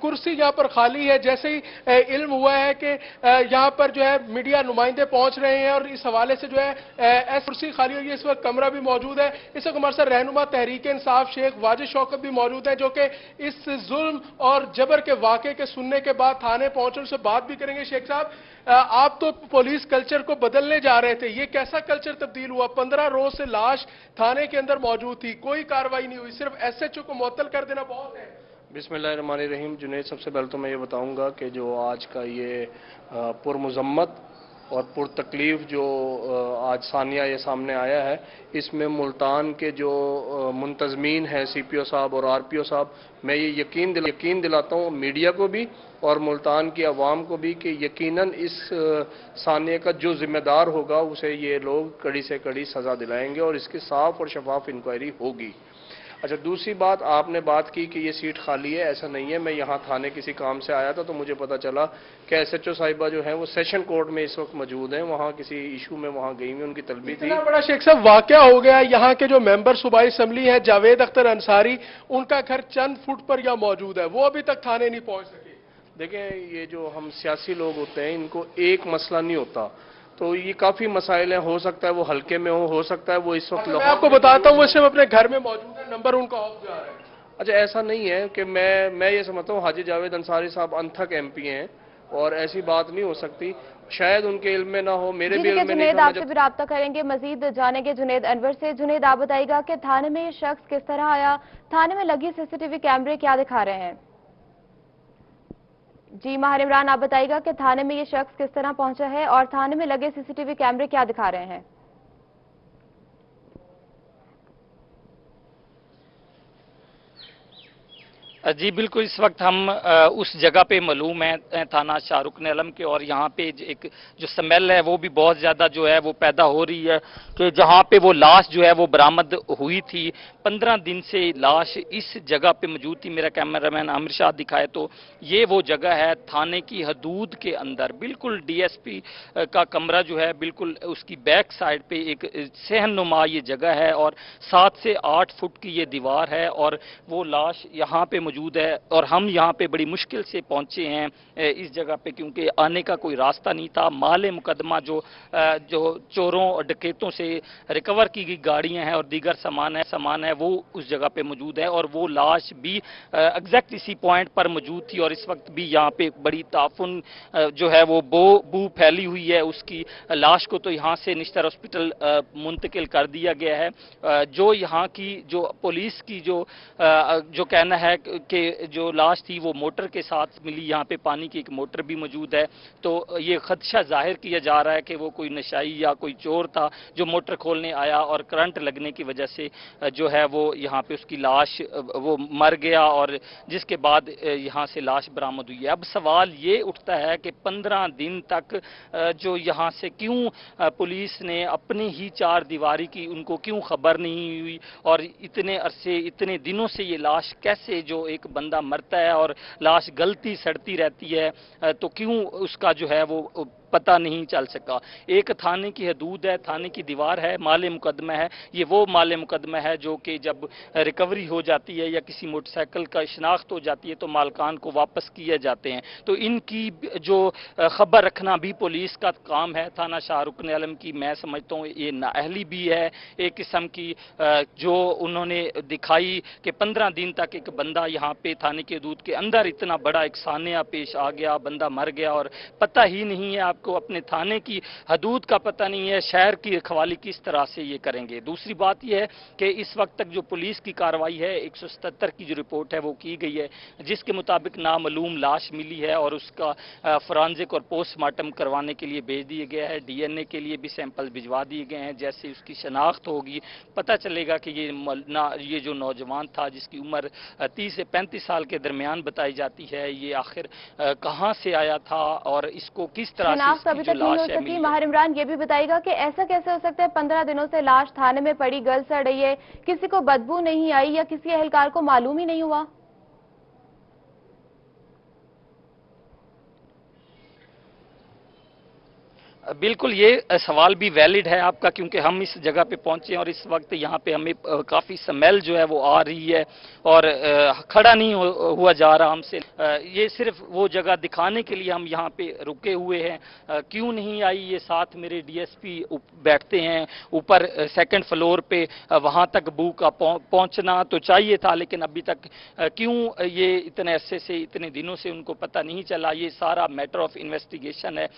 कुर्सी यहाँ पर खाली है, जैसे ही इल्म हुआ है कि यहाँ पर जो है मीडिया नुमाइंदे पहुंच रहे हैं और इस हवाले से जो है कुर्सी खाली हुई है, इस वक्त कमरा भी मौजूद है। इस वक्त हमारे साथ रहनुमा तहरीक इंसाफ शेख वाजिद शौकत भी मौजूद हैं, जो कि इस जुल्म और जबर के वाक़े के सुनने के बाद थाने पहुंचे, उनसे बात भी करेंगे। शेख साहब, आप तो पुलिस कल्चर को बदलने जा रहे थे, ये कैसा कल्चर तब्दील हुआ? 15 रोज से लाश थाने के अंदर मौजूद थी, कोई कार्रवाई नहीं हुई, सिर्फ SHO को मुअत्तल कर देना बहुत है। बिस्मिल्लाहिर्रहमानिर्रहीम। जुनैद, सबसे पहले तो मैं ये बताऊंगा कि जो आज का ये पुरमुज़म्मत और पुरतकलीफ जो आज सानिया ये सामने आया है, इसमें मुल्तान के जो मुंतज़मीन हैं CPO साहब और RPO साहब, मैं ये यकीन दिलाता हूँ मीडिया को भी और मुल्तान की आवाम को भी कि यकीनन इस सानिया का जो जिम्मेदार होगा उसे ये लोग कड़ी से कड़ी सज़ा दिलाएंगे और इसकी साफ और शफाफ इंक्वायरी होगी। अच्छा, दूसरी बात, आपने बात की कि ये सीट खाली है, ऐसा नहीं है। मैं यहाँ थाने किसी काम से आया था तो मुझे पता चला कि SHO साहिबा जो है वो सेशन कोर्ट में इस वक्त मौजूद हैं, वहाँ किसी इशू में वहाँ गई हुई, उनकी तलबी थी। इतना बड़ा शेख साहब वाकया हो गया, यहाँ के जो मेंबर सूबाई असम्बली है जावेद अख्तर अंसारी, उनका घर चंद फुट पर यहाँ मौजूद है, वो अभी तक थाने नहीं पहुंच सके। देखें, ये जो हम सियासी लोग होते हैं, इनको एक मसला नहीं होता, तो ये काफी मसाइल हैं। हो सकता है वो हल्के में हो सकता है वो इस वक्त। मैं आपको बताता हूँ, वो सिर्फ अपने घर में मौजूद है, नंबर उनका ऑफ जा रहा है। अच्छा, ऐसा नहीं है कि मैं ये समझता हूँ हाजी जावेद अंसारी साहब अनथक MP हैं और ऐसी बात नहीं हो सकती, शायद उनके इल्म में ना हो, मेरे भी इल्म में नहीं। जुनैद, आपसे भी राब्ता करेंगे, मजीद जानेंगे जुनैद अनवर से। जुनैद, आप बताइएगा कि थाने में ये शख्स किस तरह आया, थाने में लगी CCTV कैमरे क्या दिखा रहे हैं? जी माहिर इमरान, आप बताइएगा कि थाने में ये शख्स किस तरह पहुंचा है और थाने में लगे CCTV कैमरे क्या दिखा रहे हैं? जी बिल्कुल, इस वक्त हम उस जगह पे मालूम है, थाना शाहरुख आलम के, और यहाँ पे एक जो स्मेल है वो भी बहुत ज़्यादा जो है वो पैदा हो रही है कि जहाँ पे वो लाश जो है वो बरामद हुई थी, 15 दिन से लाश इस जगह पे मौजूद थी। मेरा कैमरामैन आमिर शाह दिखाए तो ये वो जगह है थाने की हदूद के अंदर, बिल्कुल DSP का कमरा जो है बिल्कुल उसकी बैक साइड पे एक सहनुमा ये जगह है और 7 से 8 फुट की ये दीवार है और वो लाश यहाँ पे मौजूद है। और हम यहाँ पे बड़ी मुश्किल से पहुंचे हैं इस जगह पे, क्योंकि आने का कोई रास्ता नहीं था। माले मुकदमा जो चोरों और डकैतों से रिकवर की गई गाड़ियां हैं और दीगर सामान है वो उस जगह पे मौजूद है और वो लाश भी एग्जैक्ट इसी पॉइंट पर मौजूद थी। और इस वक्त भी यहाँ पे बड़ी ताफुन जो है वो बू फैली हुई है उसकी। लाश को तो यहाँ से निश्तर हॉस्पिटल मुंतकिल कर दिया गया है। जो यहाँ की जो पुलिस की जो कहना है कि जो लाश थी वो मोटर के साथ मिली, यहाँ पे पानी की एक मोटर भी मौजूद है, तो ये खदशा जाहिर किया जा रहा है कि वो कोई नशाई या कोई चोर था जो मोटर खोलने आया और करंट लगने की वजह से जो है वो यहाँ पे उसकी लाश वो मर गया और जिसके बाद यहाँ से लाश बरामद हुई है। अब सवाल ये उठता है कि 15 दिन तक जो यहाँ से क्यों पुलिस ने अपनी ही 4 दीवारी की, उनको क्यों खबर नहीं हुई और इतने अरसे इतने दिनों से ये लाश कैसे, जो एक बंदा मरता है और लाश गलती सड़ती रहती है, तो क्यों उसका जो है वो पता नहीं चल सका। एक थाने की हदूद है, थाने की दीवार है, माले मुकदमा है। ये वो माले मुकदमा है जो कि जब रिकवरी हो जाती है या किसी मोटरसाइकिल का शिनाख्त हो जाती है तो मालकान को वापस किए जाते हैं। तो इनकी जो खबर रखना भी पुलिस का काम है। थाना शाहरुख आलम की मैं समझता हूँ ये नाअहली भी है एक किस्म की, जो उन्होंने दिखाई कि 15 दिन तक एक बंदा यहाँ पे थाने की हदूद के अंदर इतना बड़ा एक सानिया पेश आ गया, बंदा मर गया और पता ही नहीं है, को अपने थाने की हदूद का पता नहीं है, शहर की रखवाली किस तरह से ये करेंगे। दूसरी बात यह है कि इस वक्त तक जो पुलिस की कार्रवाई है 177 की जो रिपोर्ट है वो की गई है, जिसके मुताबिक नामालूम लाश मिली है और उसका फॉरेंसिक और पोस्टमार्टम करवाने के लिए भेज दिया गया है। DNA के लिए भी सैंपल भिजवा दिए गए हैं। जैसे उसकी शनाख्त होगी पता चलेगा कि ये जो नौजवान था जिसकी उम्र 30 से 35 साल के दरमियान बताई जाती है, ये आखिर कहाँ से आया था और इसको किस तरह से अभी तक नहीं हो सकी। माहिर इमरान, ये भी बताइएगा कि ऐसा कैसे हो सकता है 15 दिनों से लाश थाने में पड़ी, गल सड़ रही है, किसी को बदबू नहीं आई या किसी एहलकार को मालूम ही नहीं हुआ? बिल्कुल, ये सवाल भी वैलिड है आपका, क्योंकि हम इस जगह पे पहुंचे हैं और इस वक्त यहाँ पे हमें काफ़ी स्मेल जो है वो आ रही है और खड़ा नहीं हुआ जा रहा हमसे। ये सिर्फ वो जगह दिखाने के लिए हम यहाँ पे रुके हुए हैं। क्यों नहीं आई, ये साथ मेरे डीएसपी बैठते हैं ऊपर सेकंड फ्लोर पे, वहाँ तक बू का पहुँचना तो चाहिए था, लेकिन अभी तक क्यों ये इतने अरसे से, इतने दिनों से उनको पता नहीं चला। ये सारा मैटर ऑफ इन्वेस्टिगेशन है।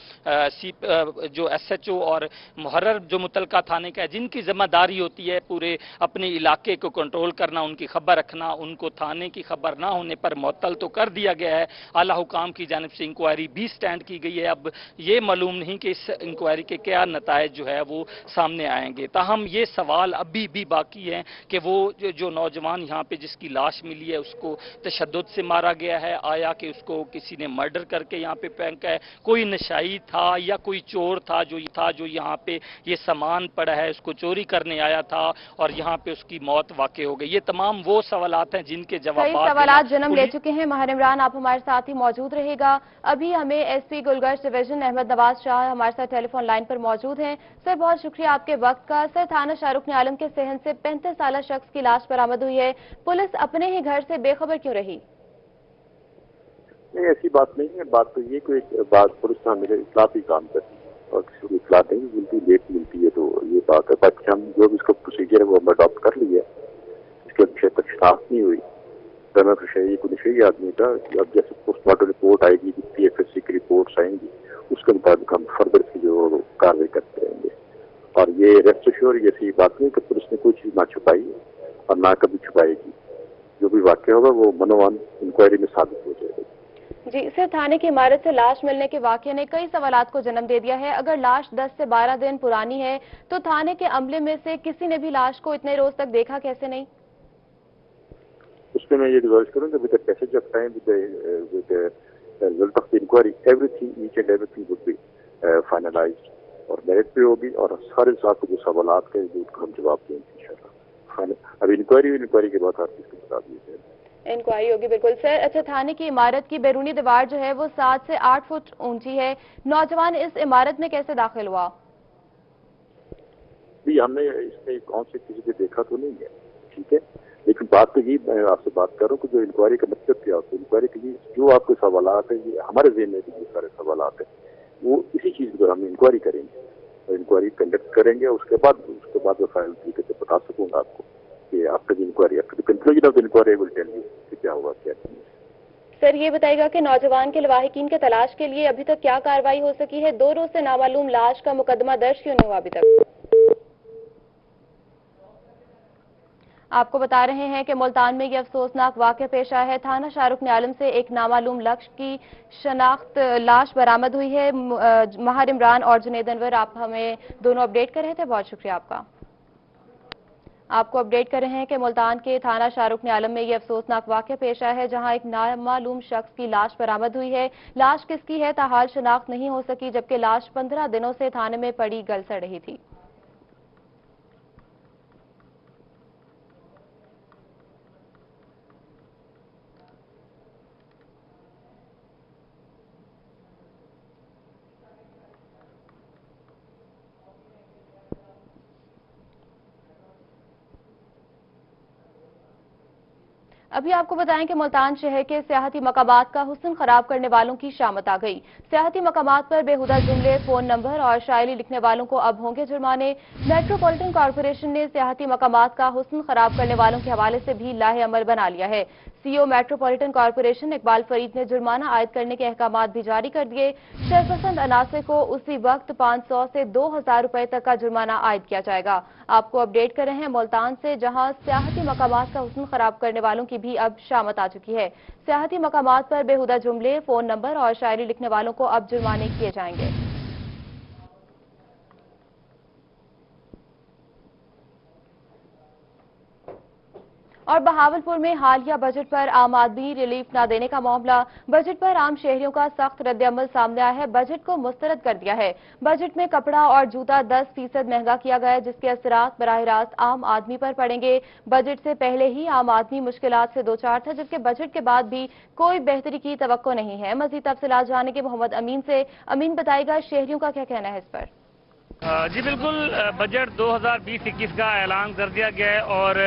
जो एसएचओ और मुहर्रर जो मुतलका थाने का है, जिनकी जिम्मेदारी होती है पूरे अपने इलाके को कंट्रोल करना, उनकी खबर रखना, उनको थाने की खबर ना होने पर मुअत्तल तो कर दिया गया है। आला हुकाम की जानिब से इंक्वायरी भी स्टैंड की गई है। अब ये मालूम नहीं कि इस इंक्वायरी के क्या नतायज जो है वो सामने आएंगे। ताहम ये सवाल अभी भी बाकी है कि वो जो नौजवान यहाँ पे जिसकी लाश मिली है उसको तशद्दुद से मारा गया है, आया कि उसको किसी ने मर्डर करके यहाँ पे फेंका है, कोई नशाई था या कोई चोर था जो यहाँ पे ये सामान पड़ा है उसको चोरी करने आया था और यहाँ पे उसकी मौत वाक़ई हो गई। ये तमाम वो सवालात हैं जिनके सवालात जन्म ले चुके हैं। माहिर इमरान, आप हमारे साथ ही मौजूद रहेगा। अभी हमें एसपी गुलगश्त डिवीजन अहमद नवाज शाह हमारे साथ टेलीफोन लाइन पर मौजूद हैं। सर, बहुत शुक्रिया आपके वक्त का। सर, थाना शाहरुख आलम के सहन से 35 साल शख्स की लाश बरामद हुई है। पुलिस अपने ही घर से बेखबर क्यों रही? नहीं, ऐसी बात नहीं है। बात तो ये कोई बात पुलिस मेरे इतला भी काम करती है और किसी को इतला नहीं मिलती, लेट मिलती है, तो ये बात है। बाकी हम जो भी इसका प्रोसीजर है वो हम अडॉप्ट कर लिया है। इसके विषय तक शिनाख्त नहीं हुई दोनों विषय को नशे आदमी का। अब जैसे पोस्टमार्टम रिपोर्ट आएगी, PFSC की रिपोर्ट्स आएंगी, उसके मुताबिक हम फर्दर की जो कार्रवाई करते रहेंगे। और ये रेस्ट एश्योर ऐसी बात नहीं कि पुलिस ने कोई चीज ना छुपाई है और ना कभी छुपाएगी। जो भी वाक़या होगा वो मनोवान इंक्वायरी में साबित हो जाएगा। जी सर, थाने की इमारत से लाश मिलने के वाक़ये ने कई सवालात को जन्म दे दिया है। अगर लाश 10 से 12 दिन पुरानी है तो थाने के अमले में से किसी ने भी लाश को इतने रोज तक देखा कैसे नहीं? उसमें मैं ये गुजारिश करूँगा with the passage of time, with the result of the inquiry, everything each and everything would be finalised और मेरिट पे होगी और सारे साथ जो सवालात के हम जवाब देंगे इंशाल्लाह। अब इंक्वायरी के बाद हर चीज़ को बता दिए इंक्वायरी होगी। बिल्कुल सर। अच्छा, थाने की इमारत की बैरूनी दीवार जो है वो 7 से 8 फुट ऊंची है। नौजवान इस इमारत में कैसे दाखिल हुआ? भी हमने इसमें कौन से किसी को देखा तो नहीं है, ठीक है, लेकिन बात तो ये मैं आपसे बात कर रहा हूँ कि जो इंक्वायरी का मतलब क्या होता है। इंक्वायरी के लिए जो आपके सवालात है, ये हमारे ज़हन में भी ये सारे सवालात हैं, वो इसी चीज़ पर हम इंक्वायरी करेंगे और इंक्वायरी कंडक्ट करेंगे। उसके बाद मैं फाइनल तरीके से बता सकूंगा आपको कि after the inquiry, after the conclusion of the inquiry, I will tell you कि क्या हुआ क्या नहीं। सर, ये बताइएगा कि नौजवान के लवाहिकीन के तलाश के लिए अभी तक क्या कार्रवाई हो सकी है? 2 रोज से नामालूम लाश का मुकदमा दर्ज क्यों नहीं हुआ अभी तक? आपको बता रहे हैं कि मुल्तान में ये अफसोसनाक वाक़या पेश आया है। थाना शाहरुख आलम से एक नामालूम लक्ष्य की शनाख्त लाश बरामद हुई है। माहिर इमरान और जुनैद अनवर, आप हमें दोनों अपडेट कर रहे थे, बहुत शुक्रिया आपका। आपको अपडेट कर रहे हैं कि मुल्तान के थाना शाहरुख आलम में ये अफसोसनाक वाक़या पेश आया है, जहां एक नामालूम शख्स की लाश बरामद हुई है। लाश किसकी है ताहाल शनाख्त नहीं हो सकी, जबकि लाश 15 दिनों से थाने में पड़ी गल सड़ रही थी। अभी आपको बताएं कि मुल्तान शहर के सियाहती मकामात का हुस्न खराब करने वालों की शामत आ गई। सियाहती मकामात पर बेहुदा जुमले, फोन नंबर और शायरी लिखने वालों को अब होंगे जुर्माने। मेट्रोपॉलिटन कॉर्पोरेशन ने सियाहती मकामात का हुस्न खराब करने वालों के हवाले से भी लाहे अमल बना लिया है। CEO metropolitan corporation Iqbal Farid ने जुर्माना आयद करने के अहकामात भी जारी कर दिए। शरपसंद अनासर को उसी वक्त 500 से 2000 रुपए तक का जुर्माना आयद किया जाएगा। आपको अपडेट कर रहे हैं मुल्तान से, जहां सियाहती मकामात का हुस्न खराब करने वालों की भी अब शामत आ चुकी है। सियाहती मकामात पर बेहुदा जुमले, फोन नंबर और शायरी लिखने वालों को अब जुर्माने किए जाएंगे। और बहावलपुर में हालिया बजट पर आम आदमी रिलीफ न देने का मामला। बजट पर आम शहरियों का सख्त रद्दअमल सामने आया है। बजट को मुस्तरद कर दिया है। बजट में कपड़ा और जूता 10% महंगा किया गया है, जिसके असरात बराह रास्त आम आदमी पर पड़ेंगे। बजट से पहले ही आम आदमी मुश्किलात से दो चार था, जबकि बजट के बाद भी कोई बेहतरी की तवक्को नहीं है। मजीद तफसीलात जानने के मोहम्मद अमीन से। अमीन, बताएगा शहरियों का क्या कहना है इस पर? जी बिल्कुल, बजट 2020-21 का ऐलान कर दिया गया है और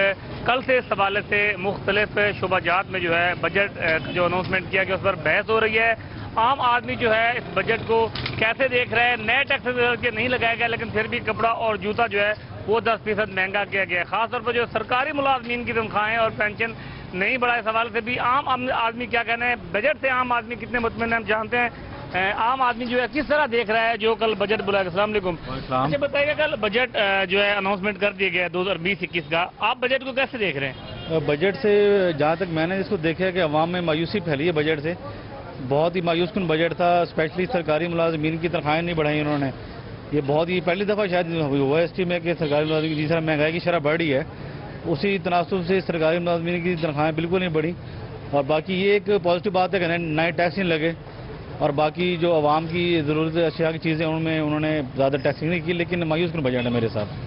कल से इस हवाले से मुख्तलिफ शुबाजात में जो है बजट का जो अनाउंसमेंट किया गया उस पर बहस हो रही है। आम आदमी जो है इस बजट को कैसे देख रहे हैं? नए टैक्सेस नहीं लगाया गया, लेकिन फिर भी कपड़ा और जूता जो है वो 10% महंगा किया गया है। खासतौर पर जो सरकारी मुलाजमीन की तनख्वाहें और पेंशन नहीं बढ़ा, इस हवाले से भी आम आदमी क्या कहना है? बजट से आम आदमी कितने मुतमईन हम जानते हैं। आम आदमी जो है किस तरह देख रहा है जो कल बजट बुलाया? अस्सलाम वालेकुम। अच्छा बताइएगा, कल बजट जो है अनाउंसमेंट कर दिया गया है 2020-21 का, आप बजट को कैसे देख रहे हैं? बजट से जहाँ तक मैंने इसको देखा है कि अवाम में मायूसी फैली है बजट से। बहुत ही मायूस कुन बजट था। स्पेशली सरकारी मुलाजमीन की तनख्वाहें नहीं बढ़ाई उन्होंने। ये बहुत ही पहली दफ़ा शायद हुआ है हिस्ट्री में कि सरकारी मुलाजमीन जिस तरह महंगाई की शरह बढ़ी है, उसी तनासुब से सरकारी मुलाजमीन की तनख्वाहें बिल्कुल नहीं बढ़ी। और बाकी ये एक पॉजिटिव बात है कि नए टैक्स नहीं लगे और बाकी जो आवाम की ज़रूरत अशिया की चीज़ें उनमें उन्होंने ज़्यादा टैक्सिंग नहीं की, लेकिन मायूस कुन बजट है मेरे साथ।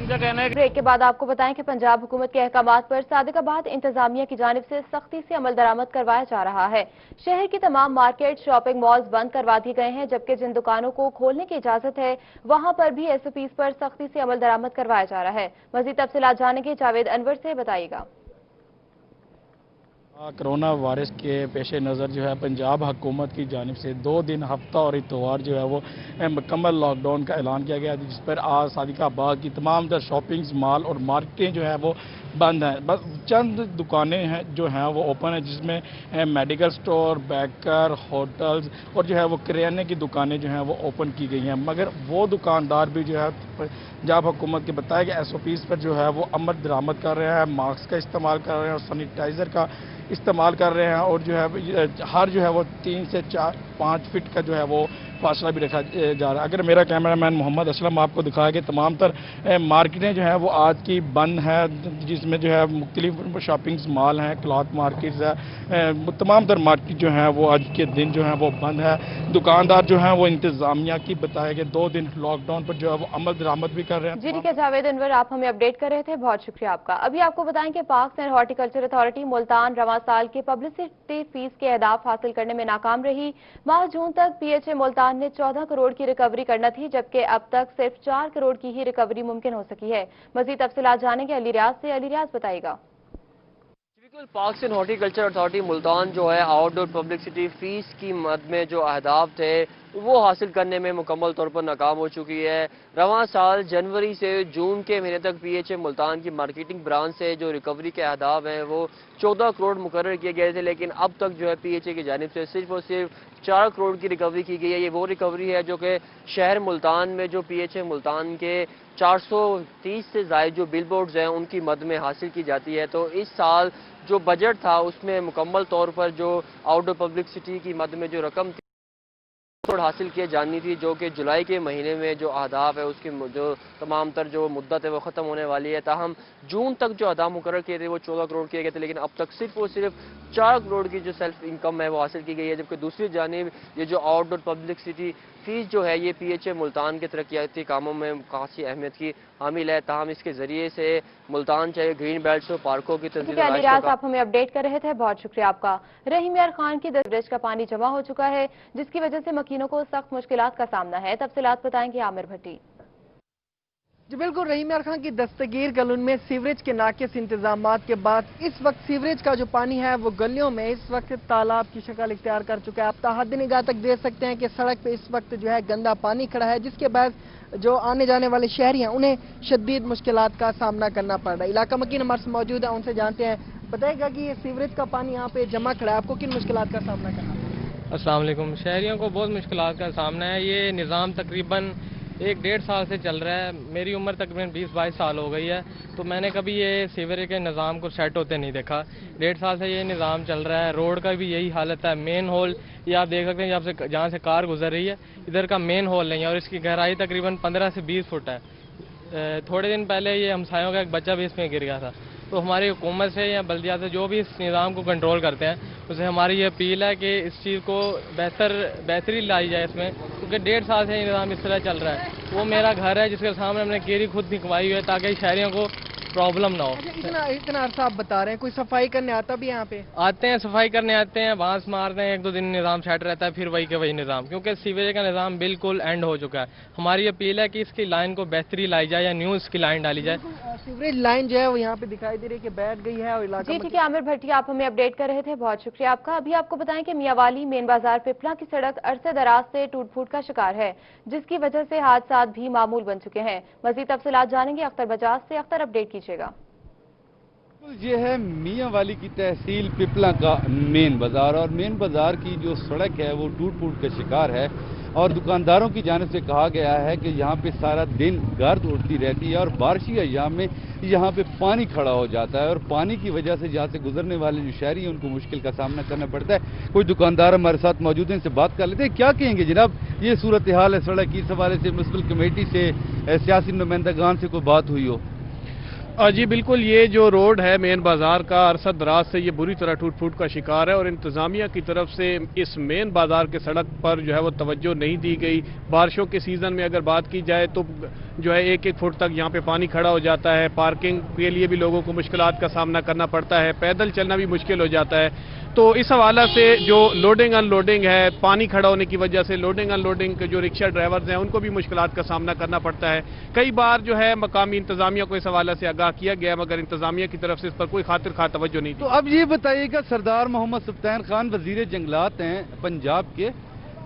ब्रेक के बाद आपको बताएं कि पंजाब हुकूमत के अहकामात पर सादिकाबाद इंतजामिया की जानिब से सख्ती से अमल दरामद करवाया जा रहा है। शहर की तमाम मार्केट, शॉपिंग मॉल्स बंद करवा दिए गए हैं, जबकि जिन दुकानों को खोलने की इजाजत है वहां पर भी SOPs पर सख्ती से अमल दरामद करवाया जा रहा है। मजीद तफसीलात जानेंगे जावेद अनवर से, बताइएगा। कोरोना वायरस के पेश नज़र जो है पंजाब हुकूमत की जानिब से 2 दिन हफ्ता और इतवार जो है वो मुकम्मल लॉकडाउन का ऐलान किया गया, जिस पर आज सादिकाबाद की तमाम तर शॉपिंग्स मॉल और मार्केटें जो है वो बंद हैं। बस चंद दुकानें हैं जो हैं वो ओपन है, जिसमें मेडिकल स्टोर, बेकर, होटल्स और जो है वो किराने की दुकानें जो हैं वो ओपन की गई हैं। मगर वो दुकानदार भी जो है पंजाब हुकूमत के बताया गया SOPs पर जो है वो अमल दरामद कर रहे हैं, मास्क का इस्तेमाल कर रहे हैं और सैनिटाइज़र का इस्तेमाल कर रहे हैं और जो है हर जो है वो 3 से 4-5 फीट का जो है वो फासला भी रखा जा रहा है। अगर मेरा कैमरामैन मोहम्मद असलम आपको दिखाया कि तमाम तर मार्केटें जो हैं वो आज की बंद हैं, जिसमें जो है मुख्तलिफ शॉपिंग्स मॉल हैं, क्लॉथ मार्केट्स है, तमाम तर मार्केट जो हैं वो आज के दिन जो है वो बंद है। दुकानदार जो हैं वो इंतजामिया की बताया कि 2 दिन लॉकडाउन पर जो है वो अमल दरामद भी कर रहे हैं। जी ठीक है जावेद अनवर, आप हमें अपडेट कर रहे थे, बहुत शुक्रिया आपका। अभी आपको बताएं कि parks and horticulture authority Multan रवां साल के पब्लिसिटी फीस के अहदाफ हासिल करने में नाकाम रही। माह जून तक PHA मुल्तान ने 14 करोड़ की रिकवरी करना थी, जबकि अब तक सिर्फ 4 करोड़ की ही रिकवरी मुमकिन हो सकी है। मजीद तफसीलात जानेंगे अली रियाज से। अली रियाज, बताइएगा। Parks and horticulture authority Multan जो है आउटडोर पब्लिसिटी फीस की मद में जो अहदाफ थे वो हासिल करने में मुकम्मल तौर पर नाकाम हो चुकी है। रवां साल जनवरी से जून के महीने तक PHA मुल्तान की मार्केटिंग ब्रांच से जो रिकवरी के अहदाफ हैं वो 14 करोड़ मुकर्रर किए गए थे, लेकिन अब तक जो है PHA की जानिब से सिर्फ और सिर्फ 4 करोड़ की रिकवरी की गई है। ये वो रिकवरी है जो कि शहर मुल्तान में जो PHA मुल्तान के 430 से ज़ायद जो बिल बोर्ड्स हैं उनकी मद में हासिल की जाती है। तो इस साल जो बजट था उसमें मुकम्मल तौर पर जो आउटडोर पब्लिसिटी की मद में जो रकम थी हासिल किए जानी थी, जो कि जुलाई के महीने में जो अहदाफ है उसकी जो तमाम तर जो मुद्दत है वो ख़त्म होने वाली है। ताहम जून तक जो अहदाफ मुकर्रर किए थे वो 14 करोड़ किए गए थे, लेकिन अब तक सिर्फ और सिर्फ 4 करोड़ की जो सेल्फ इनकम है वो हासिल की गई है। जबकि दूसरी जानिब ये जो आउटडोर पब्लिसिटी फीस जो है ये PHA मुल्तान के तरक्याती कामों में खासी अहमियत की हामिल है। ताहम इसके जरिए से मुल्तान चाहे ग्रीन बेल्ट हो, पार्कों की आप हमें अपडेट कर रहे थे, बहुत शुक्रिया आपका। रहीम यार खान की दरब्रिज का पानी जमा हो चुका है, जिसकी वजह से मकीनों को सख्त मुश्किलात का सामना है। तफसीलात बताएंगे आमिर भट्टी। जी बिल्कुल, रहीम यार खान की दस्तगीर गलन में सीवरेज के नाकिस इंतजामात के बाद इस वक्त सीवरेज का जो पानी है वो गलियों में इस वक्त तालाब की शक्ल इख्तियार कर चुका है। आप ताहद निगाह तक देख सकते हैं कि सड़क पे इस वक्त जो है गंदा पानी खड़ा है, जिसके बाद जो आने जाने वाले शहरी हैं उन्हें शदीद मुश्किलात का सामना करना पड़ रहा है। इलाका मकीन हमारे से मौजूद है, उनसे जानते हैं। बताएगा कि ये सीवरेज का पानी यहाँ पे जमा खड़ा है, आपको किन मुश्किलात का सामना करना पड़ रहा है? अस्सलाम वालेकुम। शहरियों को बहुत मुश्किलात का सामना है। ये निज़ाम तकरीबन 1-1.5 साल से चल रहा है। मेरी उम्र तकरीबन 20-22 साल हो गई है, तो मैंने कभी ये सीवरेज के निज़ाम को सेट होते नहीं देखा। 1.5 साल से ये निज़ाम चल रहा है। रोड का भी यही हालत है। मेन होल ये आप देख सकते हैं जहाँ से कार गुजर रही है, इधर का मेन होल नहीं है और इसकी गहराई तकरीबन 15 से 20 फुट है। थोड़े दिन पहले ये हमसायों का एक बच्चा भी इसमें गिर गया था। तो हमारी हुकूमत से या बल्दिया से जो भी इस निज़ाम को कंट्रोल करते हैं उसे हमारी ये अपील है कि इस चीज़ को बेहतरी लाई जाए इसमें, क्योंकि 1.5 साल से ये निज़ाम इस तरह चल रहा है। वो मेरा घर है जिसके सामने हमने केरी खुद निकलवाई हुई है ताकि शहरियों को प्रॉब्लम ना हो। इतना अरसा आप बता रहे हैं, कोई सफाई करने आता भी यहाँ पे? आते हैं, सफाई करने आते हैं, बांस मारते हैं, 1-2 दिन निज़ाम सेट रहता है, फिर वही के वही निज़ाम, क्योंकि सीवरेज का निज़ाम बिल्कुल एंड हो चुका है। हमारी अपील है कि इसकी लाइन को बेहतरी लाई जाए या न्यू इसकी लाइन डाली जाए। सीवरेज लाइन जो है वो यहाँ पे दिखाई दे रही है कि बैठ गई है और इलाका। जी ठीक है, आमिर भट्टिया आप हमें अपडेट कर रहे थे, बहुत शुक्रिया आपका। अभी आपको बताएं कि मियांवाली मेन बाजार पिपला की सड़क अरसे दराज से टूट फूट का शिकार है, जिसकी वजह से हादसा भी मामूल बन चुके हैं। मजीद तफसीलात जानेंगे अख्तर बजाज से। अख्तर, अपडेट कीजिएगा। ये है मियांवाली की तहसील पिपला का मेन बाजार, और मेन बाजार की जो सड़क है वो टूट फूट का शिकार है, और दुकानदारों की जानिब से कहा गया है कि यहाँ पे सारा दिन गर्द उड़ती रहती है और बारिशी अय्याम में यहाँ पे पानी खड़ा हो जाता है, और पानी की वजह से यहाँ से गुजरने वाले जो शहरी हैं उनको मुश्किल का सामना करना पड़ता है। कुछ दुकानदार हमारे साथ मौजूद हैं, इनसे बात कर लेते हैं। क्या कहेंगे जनाब, ये सूरत हाल है सड़क की, इस हवाले से म्युनिसिपल कमेटी से, सियासी नुमाइंदगान से कोई बात हुई हो? जी बिल्कुल, ये जो रोड है मेन बाजार का अरसद दराज से ये बुरी तरह टूट फूट का शिकार है, और इंतजामिया की तरफ से इस मेन बाजार के सड़क पर जो है वो तवज्जो नहीं दी गई। बारिशों के सीज़न में अगर बात की जाए तो जो है 1-1 फुट तक यहाँ पे पानी खड़ा हो जाता है, पार्किंग के लिए भी लोगों को मुश्किलात का सामना करना पड़ता है, पैदल चलना भी मुश्किल हो जाता है। तो इस हवाला से जो लोडिंग अनलोडिंग है, पानी खड़ा होने की वजह से लोडिंग अनलोडिंग के जो रिक्शा ड्राइवर्स हैं उनको भी मुश्किलात का सामना करना पड़ता है। कई बार जो है मकामी इंतजामिया को इस हवाले से आगाह किया गया, मगर इंतजामिया की तरफ से इस पर कोई खातिर खा तवज्जो नहीं थी। तो अब ये बताइएगा, सरदार मोहम्मद सुल्तान खान वजीर जंगलात हैं पंजाब के,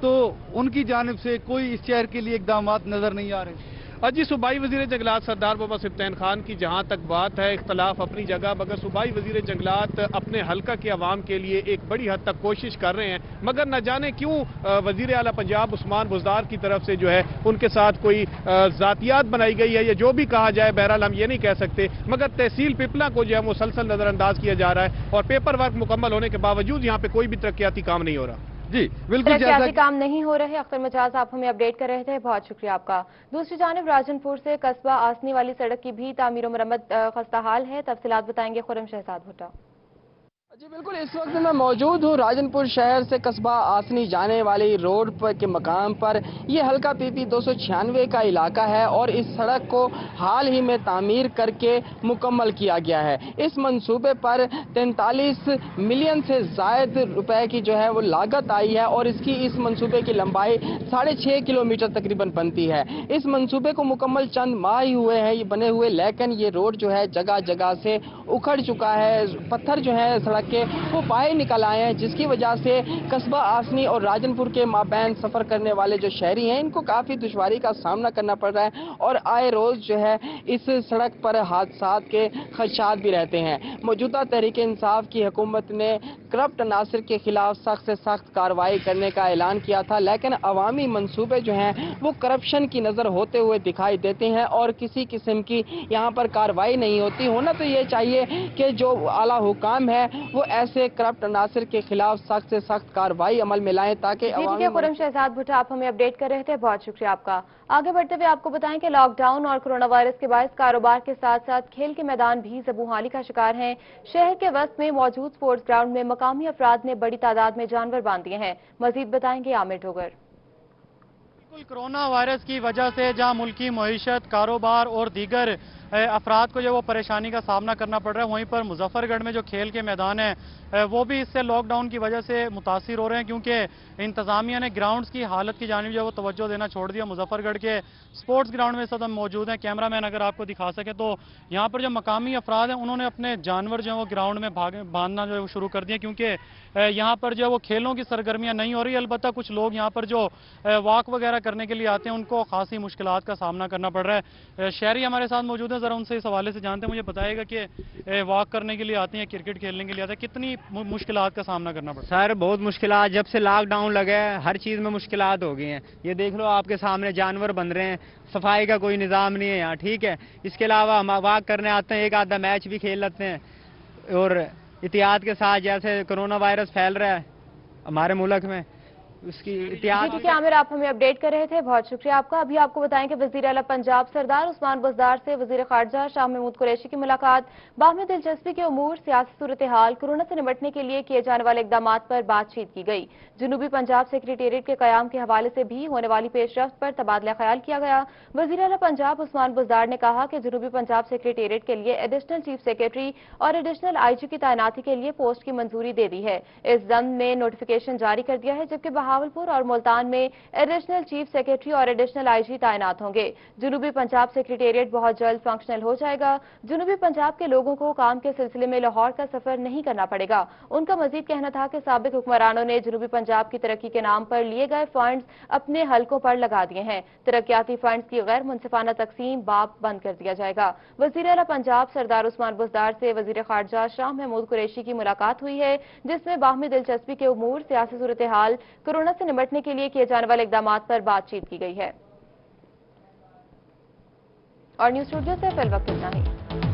तो उनकी जानिब से कोई इस शहर के लिए इकदाम नजर नहीं आ रहे? जी, सूबाई वजीर जंगलात सरदार मोहम्मद सुल्तान खान की जहाँ तक बात है, इख्तलाफ अपनी जगह, मगर सूबाई वजीर जंगलात अपने हल्का के अवाम के लिए एक बड़ी हद तक कोशिश कर रहे हैं, मगर न जाने क्यों वजीर आला पंजाब उस्मान बुज़दार की तरफ से जो है उनके साथ कोई जातियात बनाई गई है, या जो भी कहा जाए, बहरहाल हम ये नहीं कह सकते, मगर तहसील पिपला को जो है मुसलसल नजरअंदाज किया जा रहा है, और पेपर वर्क मुकम्मल होने के बावजूद यहाँ पे कोई भी तरक्याती काम नहीं हो रहा। जी बिल्कुल, तरक्याती काम नहीं हो रहे। अख्तर मजाज आप हमें अपडेट कर रहे थे, बहुत शुक्रिया आपका। दूसरी जानिब राजनपुर से कस्बा आसनी वाली सड़क की भी तामीर और मरम्मत खस्ता हाल है। तफसीलात बताएंगे खुरम शहजाद भुट्टा। जी बिल्कुल, इस वक्त मैं मौजूद हूँ राजनपुर शहर से कस्बा आसनी जाने वाली रोड पर के मकाम पर। ये हल्का PP 296 का इलाका है, और इस सड़क को हाल ही में तामीर करके मुकम्मल किया गया है। इस मंसूबे पर 43 मिलियन से जायद रुपए की जो है वो लागत आई है, और इस मंसूबे की लंबाई 6.5 किलोमीटर तकरीबन बनती है। इस मंसूबे को मुकम्मल चंद माह ही हुए हैं ये बने हुए, लेकिन ये रोड जो है जगह जगह से उखड़ चुका है, पत्थर जो है सड़क के वो बाहर निकल आए हैं, जिसकी वजह से कस्बा आसनी और राजनपुर के माबैन सफर करने वाले जो शहरी हैं इनको काफी दुश्वारी का सामना करना पड़ रहा है, और आए रोज जो है इस सड़क पर हादसात के खदशात भी रहते हैं। मौजूदा तहरीक इंसाफ की हुकूमत ने करप्ट अनासर के खिलाफ सख्त से सख्त कार्रवाई करने का ऐलान किया था, लेकिन अवामी मंसूबे जो हैं वो करप्शन की नजर होते हुए दिखाई देते हैं, और किसी किस्म की यहाँ पर कार्रवाई नहीं होती। होना तो ये चाहिए कि जो आला हुकाम है वो ऐसे करप्ट अनासर के खिलाफ सख्त से सख्त कार्रवाई अमल में लाएं, ताकि खुरम शहजाद भुट्टा आप हमें अपडेट कर रहे थे, बहुत शुक्रिया आपका। आगे बढ़ते हुए आपको बताएं कि लॉकडाउन और कोरोना वायरस के बायस कारोबार के साथ साथ खेल के मैदान भी ज़बूहाली का शिकार हैं। शहर के वस्त में मौजूद स्पोर्ट्स ग्राउंड में मकामी अफराद ने बड़ी तादाद में जानवर बांध दिए हैं। मजीद बताएंगे आमिर ढोगर। कोरोना वायरस की वजह से जहां मुल्की मईशत, कारोबार और दीगर अफराद को जो वो परेशानी का सामना करना पड़ रहा है, वहीं पर मुजफ्फरगढ़ में जो खेल के मैदान है वो भी इससे लॉकडाउन की वजह से मुतासिर हो रहे हैं, क्योंकि इंतजामिया ने ग्राउंड्स की हालत की जानिब जो वो तवज्जो देना छोड़ दिया। मुजफ्फरगढ़ के स्पोर्ट्स ग्राउंड में इस वक्त हम मौजूद हैं, कैमरामैन अगर आपको दिखा सके तो यहाँ पर जो मकामी अफराद हैं उन्होंने अपने जानवर जो है वो ग्राउंड में बांधना जो है वो शुरू कर दिया, क्योंकि यहाँ पर जो वो खेलों की सरगर्मियाँ नहीं हो रही। अलबत्ता कुछ लोग यहाँ पर जो वॉक वगैरह करने के लिए आते हैं उनको खासी मुश्किलात का सामना करना पड़ रहा है। शहरी हमारे साथ मौजूद है, जरा उनसे इस हवाले से जानते हैं। मुझे बताएगा कि वॉक करने के लिए आते हैं, क्रिकेट खेलने के लिए आते हैं, कितनी मुश्किलात का सामना करना पड़ता है? सर बहुत मुश्किलात, जब से लॉकडाउन लगा है हर चीज़ में मुश्किलात हो गई हैं। ये देख लो आपके सामने जानवर बन रहे हैं, सफाई का कोई निज़ाम नहीं है यहाँ, ठीक है। इसके अलावा हम वॉक करने आते हैं, एक आधा मैच भी खेल लेते हैं, और एहतियात के साथ जैसे कोरोना वायरस फैल रहा है हमारे मुल्क में, उसकी जी एहतियात। ठीक है आमिर, आप हमें अपडेट कर रहे थे, बहुत शुक्रिया आपका। अभी आपको बताएं कि वजीर आला पंजाब सरदार उस्मान बुज़दार से वजीर खारजा शाह महमूद कुरैशी की मुलाकात, बाहमी दिलचस्पी के उमूर, सियासी सूरत हाल, कोरोना से निपटने के लिए किए जाने वाले इकदाम पर बातचीत की गई। जनूबी पंजाब सेक्रेटेरिएट के कयाम के हवाले से भी होने वाली पेशरफ्त पर तबादला ख्याल किया गया। वजीर आला पंजाब उस्मान बुज़दार ने कहा कि जनूबी पंजाब सेक्रेटेरिएट के लिए एडिशनल चीफ सेक्रेटरी और एडिशनल IG की तैनाती के लिए पोस्ट की मंजूरी दे दी है। इस जम्न में नोटिफिकेशन जारी कर दिया है, जबकि बहावलपुर और मुल्तान में एडिशनल चीफ सेक्रेटरी और एडिशनल IG तैनात होंगे। जनूबी पंजाब सेक्रेटेरिएट बहुत जल्द फंक्शनल हो जाएगा। जनूबी पंजाब के लोगों को काम के सिलसिले में लाहौर का सफर नहीं करना पड़ेगा। उनका मजीद कहना था कि साबिक हुक्मरानों ने जनूबी पंजाब की तरक्की के नाम पर लिए गए फंड्स अपने हलकों पर लगा दिए हैं। तरक्याती फंड्स की गैर मुनसिफाना तकसीम बाप बंद कर दिया जाएगा। वजीर आला पंजाब सरदार उस्मान बुज़दार से वजीर खारजा शाह महमूद कुरैशी की मुलाकात हुई है, जिसमें बाहमी दिलचस्पी के उमूर, सियासी सूरत हाल, कोरोना से निपटने के लिए किए जाने वाले इकदाम पर बातचीत की गई है। और न्यूज स्टूडियो से फिल वक्त इतना ही।